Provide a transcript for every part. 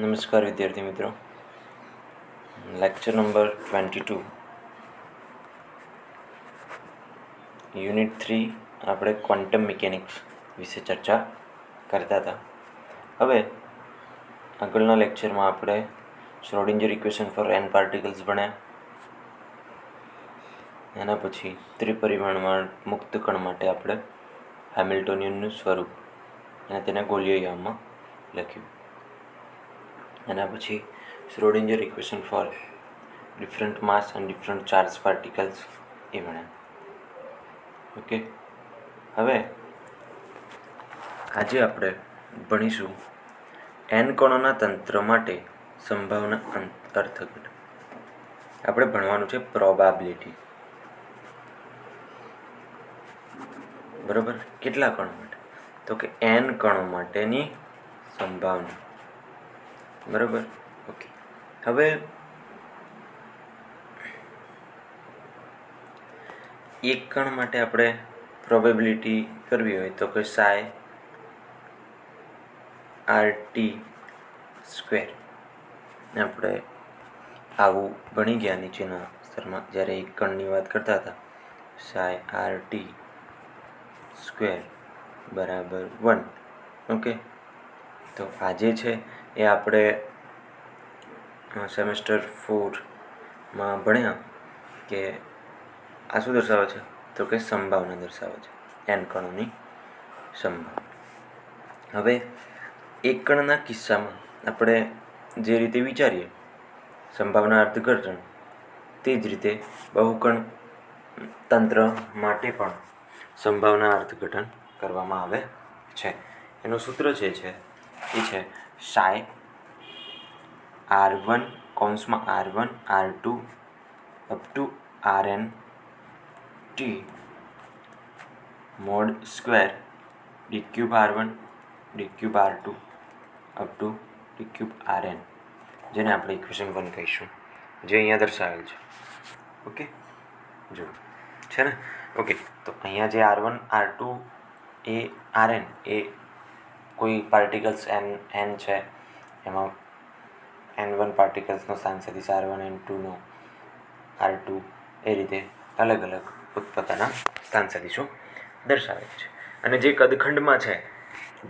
નમસ્કાર વિદ્યાર્થી મિત્રો, લેક્ચર નંબર 22 યુનિટ 3 આપણે ક્વોન્ટમ મિકેનિક્સ વિશે ચર્ચા કરતા હતા. હવે આગળના લેક્ચરમાં આપણે Schrodinger equation for n particles ભણ્યા. એના પછી ત્રિપરિમાણમાં મુક્ત કણ માટે આપણે હેમિલ્ટોનિયનનું સ્વરૂપ અને તેને ગોલીય યામમાં લખ્યું. એના પછી Schrodinger equation for different mass and different charge particles એ ભણ્યા. ઓકે, હવે આજે આપણે ભણીશું n કણોના તંત્ર માટે સંભાવના અર્થઘટન. આપણે ભણવાનું છે પ્રોબાબિલિટી. બરાબર, કેટલા કણો માટે? તો કે n કણો માટેની સંભાવના. બરાબર, ઓકે. હવે એક કણ માટે આપણે પ્રોબેબિલિટી કરવી હોય તો કે સાઈ RT સ્ક્વેર. આપણે આવું ભણી ગયા નીચેના સ્તરમાં જ્યારે એક કણની વાત કરતા હતા. સાઈ RT સ્ક્વેર બરાબર 1. ઓકે, તો આજે છે એ આપણે સેમેસ્ટર 4માં ભણ્યા કે આ શું દર્શાવે છે? તો કે સંભાવના દર્શાવે છે, n કણોની સંભાવના. હવે એક કણના કિસ્સામાં આપણે જે રીતે વિચારીએ સંભાવના અર્થઘટન, તે જ રીતે બહુકણ તંત્ર માટે પણ સંભાવના અર્થઘટન કરવામાં આવે છે. એનું સૂત્ર જે છે એ છે સાઈ R1 કૌંસમાં R1 R2 up to Rn t mod square d cube R1 d cube R2 up to d cube Rn, જેને આપણે ઇક્વેશન 1 કહીશું, જે અહીંયા દર્શાવેલ છે. ઓકે, જો છે ને. ઓકે, તો અહીંયા જે R1 R2 એ Rn એ કોઈ પાર્ટિકલ્સ n છે, એમાં n1 પાર્ટિકલ્સનો સ્થાન સદિશ R1, n2નો R2, એ રીતે અલગ અલગ પોતપોતાના સ્થાન સદિશો દર્શાવે છે. અને જે કદખંડમાં છે,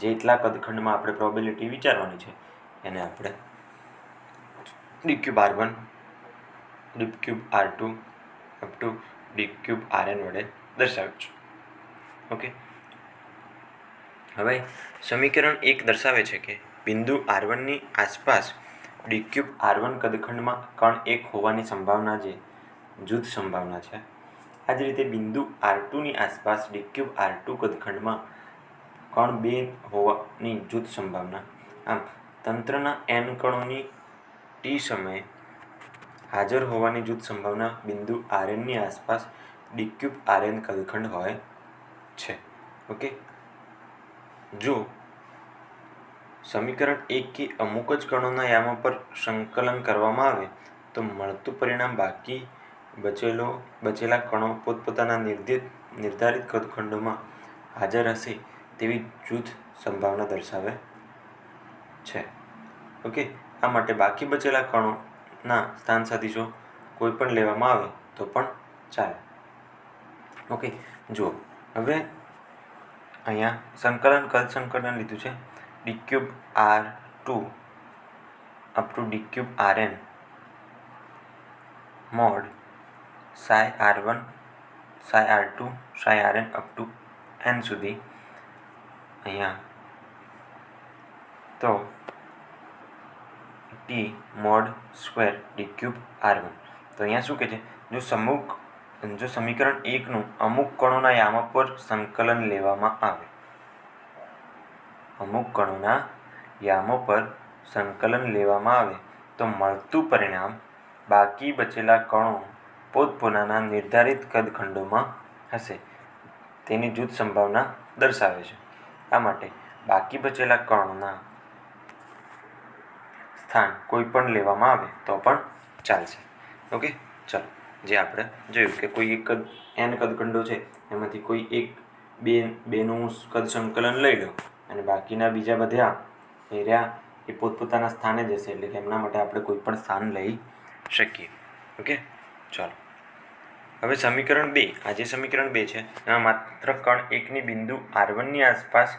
જેટલા કદખંડમાં આપણે પ્રોબેબિલિટી વિચારવાની છે, એને આપણે d cube R1 d cube R2 up to d cube Rn વડે દર્શાવ્યું છે. ઓકે, હવે સમીકરણ 1 દર્શાવે છે કે બિંદુ R1ની આસપાસ d ક્યુબ R1 કદખંડમાં કણ 1 હોવાની સંભાવના જે જૂથ સંભાવના છે, આ જ રીતે બિંદુ R2ની આસપાસ d ક્યુબ R2 કદખંડમાં કણ 2 હોવાની જૂથ સંભાવના. આમ તંત્રના n કણોની t સમયે હાજર હોવાની જૂથ સંભાવના બિંદુ Rnની આસપાસ d ક્યુબ Rn કદખંડ હોય છે. ઓકે, જો સમીકરણ 1 કે અમુક જ કણોના યામો પર સંકલન કરવામાં આવે તો મળતું પરિણામ બાકી બચેલા કણો પોતપોતાના નિર્ધારિત કદખંડોમાં હાજર હશે તેવી જૂથ સંભાવના દર્શાવે છે. ઓકે, આ માટે બાકી બચેલા કણોના સ્થાન સદિશો કોઈ પણ લેવામાં આવે તો પણ ચાલે. ઓકે, જુઓ હવે અહીંયા કદ સંકલન લીધું છે d cube R2 up to d cube Rn mod psi R1 psi R2 psi Rn up to n સુધી. અહીંયા તો t mod square d cube R1. તો અહીંયા શું કહે છે? જો સમીકરણ 1નું અમુક કણોના યામો પર સંકલન લેવામાં આવે, અમુક કણોના યામો પર સંકલન લેવામાં આવે તો મળતું પરિણામ બાકી બચેલા કણો પોતપોતાના નિર્ધારિત કદખંડોમાં હશે તેની જૂથ સંભાવના દર્શાવે છે. આ માટે બાકી બચેલા કણોના સ્થાન કોઈ પણ લેવામાં આવે તો પણ ચાલશે. ઓકે, ચલો, જે આપણે જોયું કે કોઈ એક n કદખંડો છે, એમાંથી કોઈ એક બેનું કદ સંકલન લઈ લો અને બાકીના બીજા બધા એ રહ્યા એ પોતપોતાના સ્થાને જ હશે, એટલે કે એમના માટે આપણે કોઈ પણ સ્થાન લઈ શકીએ. ઓકે, ચાલો હવે સમીકરણ 2. આ જે સમીકરણ 2 છે એમાં માત્ર કણ 1ની બિંદુ R1ની આસપાસ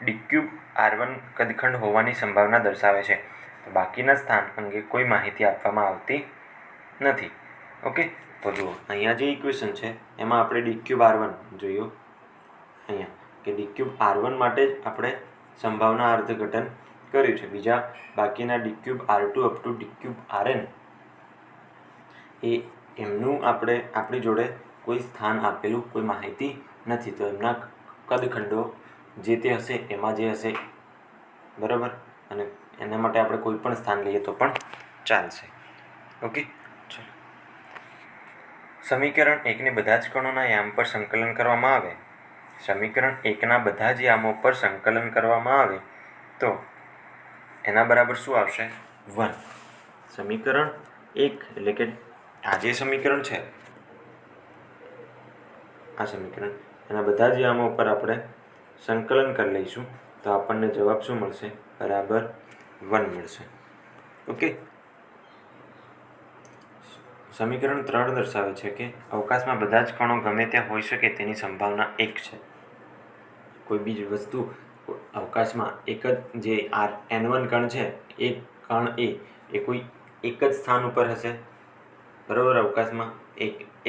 d³ R1 કદખંડ હોવાની સંભાવના દર્શાવે છે. તો બાકીના સ્થાન અંગે કોઈ માહિતી આપવામાં આવતી નથી. ઓકે, તો જુઓ અહીંયા જે ઇક્વેશન છે એમાં આપણે d³ R1 જોયું અહીંયા કે d³ R1 માટે જ આપણે સંભાવના અર્થઘટન કર્યું છે. બીજા બાકીના d³ R2 up to d³ Rn એ એમનું આપણી જોડે કોઈ સ્થાન આપેલું, કોઈ માહિતી નથી. તો એમના કદખંડો જે તે હશે એમાં જે હશે, બરાબર, અને એના માટે આપણે કોઈ પણ સ્થાન લઈએ તો પણ ચાલશે. ઓકે, ચલો સમીકરણ 1ને બધા જ કણોના યામ પર સંકલન કરવામાં આવે. સમીકરણ 1ના બધા જ યામો પર સંકલન કરવામાં આવે તો એના બરાબર શું આવશે? 1. સમીકરણ 1 એટલે કે આ જે સમીકરણ છે, આ સમીકરણ એના બધા જ યામો પર આપણે સંકલન કરી લઈશું તો આપણને જવાબ શું મળશે? બરાબર 1 મળશે. ઓકે, સમીકરણ 3 દર્શાવે છે કે અવકાશમાં બધા જ કણો ગમે ત્યાં હોઈ શકે તેની સંભાવના 1 છે. કોઈ બીજી વસ્તુ અવકાશમાં એક જ જે n1 કણ છે, એક કણ એ કોઈ એક જ સ્થાન ઉપર હશે, બરાબર. અવકાશમાં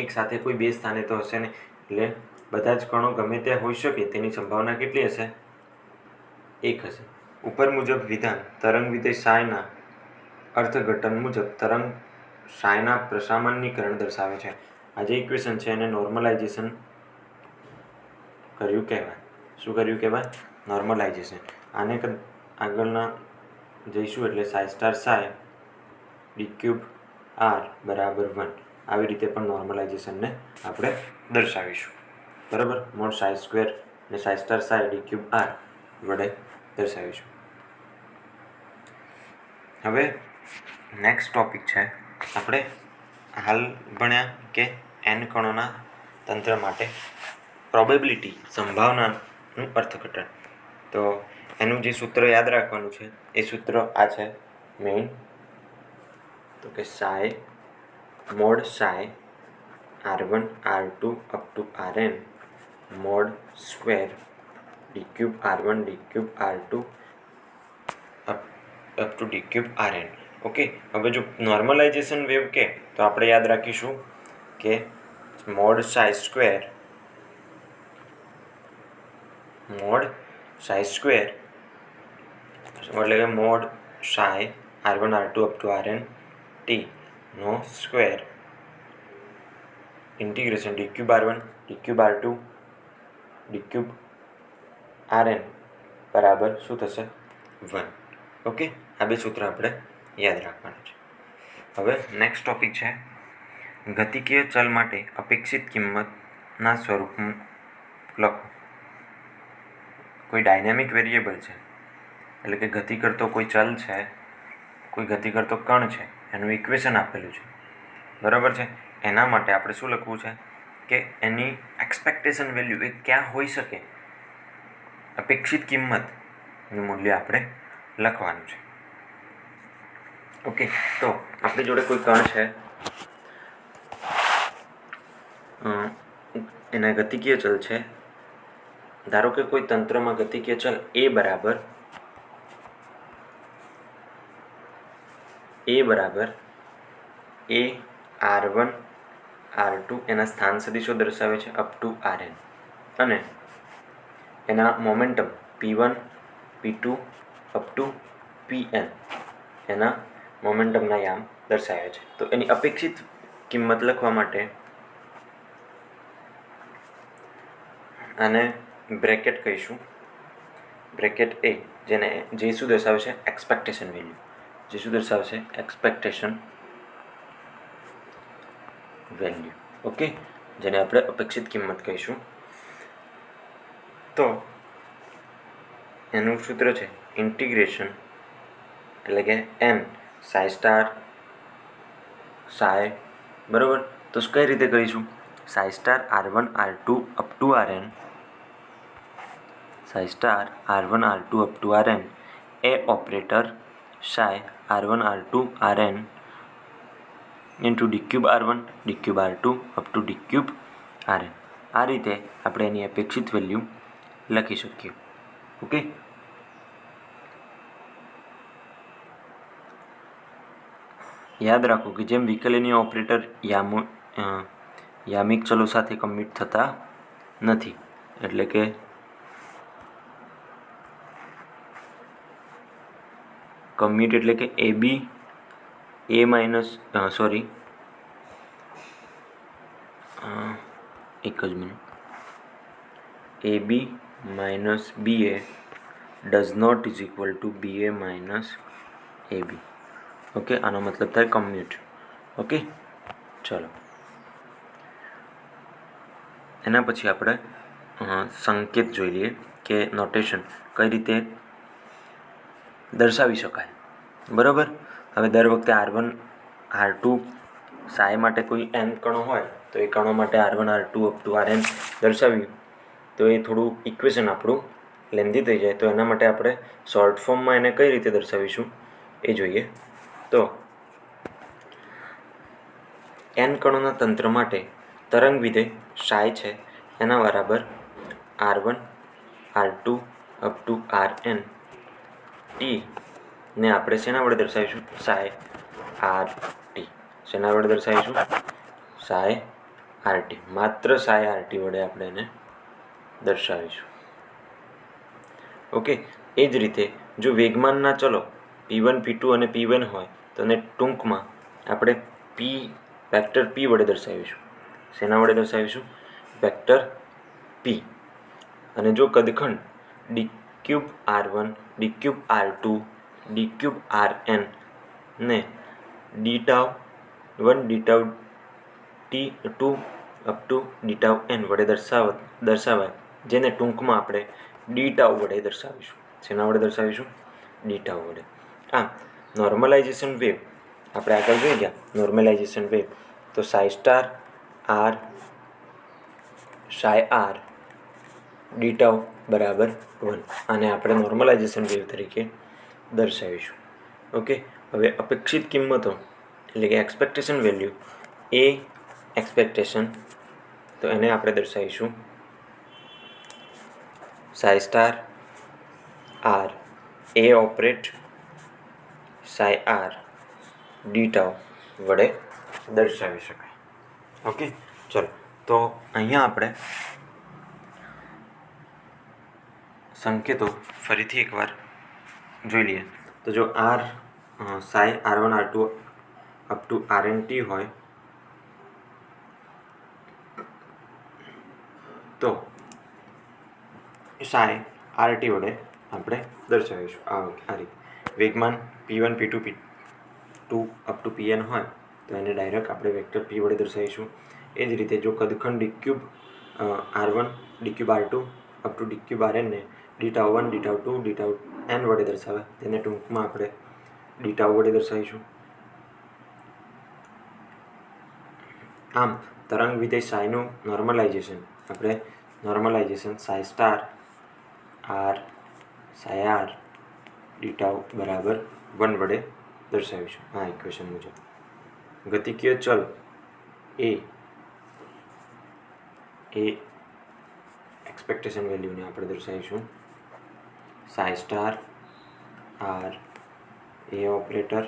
એક સાથે કોઈ બે સ્થાને તો હશે નહીં, એટલે બધા જ કણો ગમે ત્યાં હોઈ શકે તેની સંભાવના કેટલી હશે? 1 હશે. ઉપર મુજબ વિધાન તરંગ વિધેય સાયના અર્થઘટન મુજબ તરંગ સાયના પ્રસામાન્યીકરણ દર્શાવે છે. આ જે ઇક્વેશન છે એને નોર્મલાઇઝેશન કર્યું કહેવાય. શું કર્યું કહેવાય? નોર્મલાઇઝેશન. આને આગળના જઈશું એટલે સાઈ સ્ટાર સાય d³ R બરાબર 1 આવી રીતે પણ નોર્મલાઇઝેશનને આપણે દર્શાવીશું, બરાબર. મોડ સાઈ સ્ક્વેર ને સાઈ સ્ટાર સાય d³ R વડે દર્શાવીશું. હવે નેક્સ્ટ ટોપિક છે, આપણે હાલ ભણ્યા કે n કણોના તંત્ર માટે પ્રોબેબિલિટી સંભાવનાનું અર્થઘટન. તો એનું જે સૂત્ર યાદ રાખવાનું છે એ સૂત્ર આ છે મેઇન, તો કે psi mod psi R1 R2 up to Rn mod square d³ R1 d³ R2 up to d³ Rn. Okay, હવે જો નોર્મલાઇઝેશન વેવ કે તો આપણે યાદ રાખીશું કે મોડ સાઈ સ્ક્વેર એટલે કે mod psi R1 R2 up to Rn t નો square integration d³ R1 d³ R2 d³ Rn બરાબર શું થશે? 1. ઓકે, આ બે સૂત્ર આપણે યાદ રાખવાનું છે. હવે નેક્સ્ટ ટોપિક છે ગતિકીય ચલ માટે અપેક્ષિત કિંમતના સ્વરૂપમાં લખો. કોઈ ડાયનેમિક વેરિયેબલ છે, એટલે કે ગતિ કરતો કોઈ ચલ છે, કોઈ ગતિ કરતો કણ છે, એનું ઇક્વેશન આપેલું છે, બરાબર છે. એના માટે આપણે શું લખવું છે કે એની એક્સપેક્ટેશન વેલ્યુ એ ક્યાં હોઈ શકે, અપેક્ષિત કિંમતનું મૂલ્ય આપણે લખવાનું છે. ઓકે, તો આપણી જોડે કોઈ કણ છે, એના ગતિકીય ચલ છે. ધારો કે કોઈ તંત્રમાં ગતિકીય ચલ a બરાબર a R1 R2 એના સ્થાન સદિશો દર્શાવે છે અપ ટુ Rn, અને એના momentum p1 p2 up to pn એના મોમેન્ટમના યામ દર્શાવે છે. તો એની અપેક્ષિત કિંમત લખવા માટે આને બ્રેકેટ કહીશું, બ્રેકેટ a, જે શું દર્શાવે છે? Expectation value. જે શું દર્શાવે છે? Expectation value. ઓકે, જેને આપણે અપેક્ષિત કિંમત કહીશું. તો એનું સૂત્ર છે ઇન્ટિગ્રેશન એટલે કે n સાઈ સ્ટાર સાય, બરાબર. તો કઈ રીતે કરીશું? Psi star R1 R2 up to Rn psi star R1 R2 up to Rn એ operator psi r1 r2 rn into d cube r1 d cube r2 up to d cube rn. આ રીતે આપણે એની અપેક્ષિત value લખી શકીએ. Okay, યાદ રાખો કે જેમ વિકલનીય ઓપરેટર યામિક ચલો સાથે કમ્યુટ થતા નથી, એટલે કે કમ્યુટ એટલે કે એ માઇનસ એક જ minute, AB minus BA does not is equal to BA minus AB. Okay, આનો મતલબ થાય કમ્યુટ. ઓકે, ચલો એના પછી આપણે સંકેત જોઈ લઈએ કે નોટેશન કઈ રીતે દર્શાવી શકાય. બરાબર, હવે દર વખતે R1 R2 સાય માટે કોઈ n કણો હોય તો એ કણો માટે R1 R2 up to Rn દર્શાવ્યું તો એ થોડું ઇક્વેશન આપણું લેન્ધી થઈ જાય. તો એના માટે આપણે શોર્ટ ફોર્મમાં એને કઈ રીતે દર્શાવીશું એ જોઈએ. તો n કણોના તંત્ર માટે તરંગ વિધેય સાય છે એના બરાબર R1 R2 up to Rn T ને આપણે શેના વડે દર્શાવીશું? સાય આર ટી. શેના વડે દર્શાવીશું? સાય આર ટી. માત્ર સાય આર ટી વડે આપણે એને દર્શાવીશું. ઓકે, એ જ રીતે જો વેગમાનના ચલો P1 P2 અને P1 હોય તો એને ટૂંકમાં આપણે વેક્ટર P વડે દર્શાવીશું. શેના વડે દર્શાવીશું? Vector P. અને જો કદખંડ d cube R1 d cube R2 d cube Rn ને d tau 1 d tau T2 up to d tau n વડે દર્શાવાય, જેને ટૂંકમાં આપણે ડી ટાઉ વડે દર્શાવીશું. શેના વડે દર્શાવીશું? ડી ટાઉ વડે. આમ નોર્મલાઇઝેશન વેવ આપણે આગળ જોઈ ગયા. નોર્મલાઇઝેશન વેવ તો સાય સ્ટાર આર સાય આર ડી ટાઉ બરાબર 1, આને આપણે નોર્મલાઇઝેશન વેવ તરીકે દર્શાવીશું. ઓકે, હવે અપેક્ષિત કિંમતો એટલે કે એક્સપેક્ટેશન વેલ્યુ એ એક્સપેક્ટેશન, તો એને આપણે દર્શાવીશું સાય સ્ટાર આર એ ઓપરેટ સાય આર ડી ટાઉ વડે દર્શાવી શકાય. ઓકે, ચલો તો અહીંયા આપણે સંકેતો ફરીથી એકવાર જોઈ લઈએ. તો જો R psi R1 R2 up to Rn t હોય તો સાય આર ટી વડે આપણે દર્શાવીશું. આ રીતે વેગમાન P1 P2 P2 up to Pn હોય તો એને ડાયરેક્ટ આપણે વેક્ટર P વડે દર્શાવીશું. એ જ રીતે જો કદખંડ d cube R1 d cube R2 up to d cube Rn ને d tau 1 d tau 2 d tau n વડે દર્શાવે, તેને ટૂંકમાં આપણે ડી ટાઉ વડે દર્શાવીશું. આમ તરંગ વિધેય સાયનું નોર્મલાઇઝેશન આપણે સાય સ્ટાર આર સાય આર ડી ટાઉ બરાબર 1 વડે દર્શાવીશું. આ ઇક્વેશન મુજબ ગતિકીય ચલ એ એક્સપેક્ટેશન વેલ્યુને આપણે દર્શાવીશું સાય સ્ટાર આર એ ઓપરેટર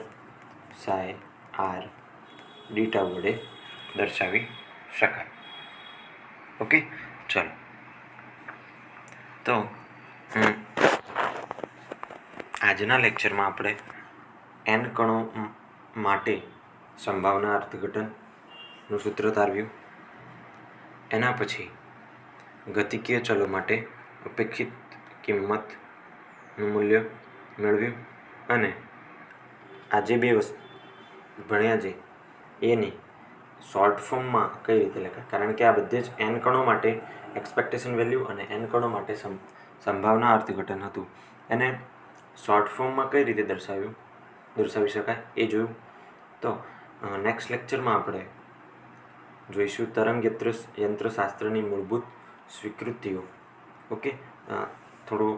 સાય આર ડી ટાઉ વડે દર્શાવી શકાય. ઓકે, ચલો તો આજના લેક્ચરમાં આપણે n કણો માટે સંભાવના અર્થઘટનનું સૂત્ર તારવ્યું. એના પછી ગતિકીય ચલો માટે અપેક્ષિત કિંમતનું મૂલ્ય મેળવ્યું અને આજે બે વસ્તુ ભણ્યા છે એની શોર્ટ ફોર્મમાં કઈ રીતે લખાય, કારણ કે આ બધે જ n કણો માટે એક્સપેક્ટેશન વેલ્યુ અને n કણો માટે સંભાવના અર્થઘટન હતું. એને શોર્ટ ફોર્મમાં કઈ રીતે દર્શાવી શકાય એ જોયું. તો નેક્સ્ટ લેક્ચરમાં આપણે જોઈશું તરંગ યંત્રશાસ્ત્રની મૂળભૂત સ્વીકૃતિઓ. ઓકે, થોડું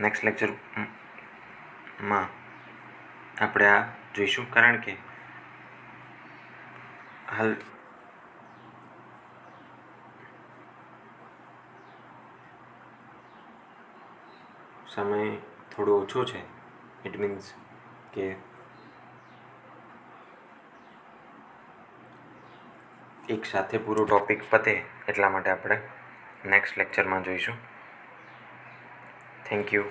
નેક્સ્ટ લેક્ચર માં આપણે આ જોઈશું, કારણ કે હાલ સમય થોડો ઓછો છે. ઇટ મીન્સ કે એક સાથે પૂરો ટૉપિક પતે એટલા માટે આપણે નેક્સ્ટ લેક્ચરમાં જોઈશું. Thank you.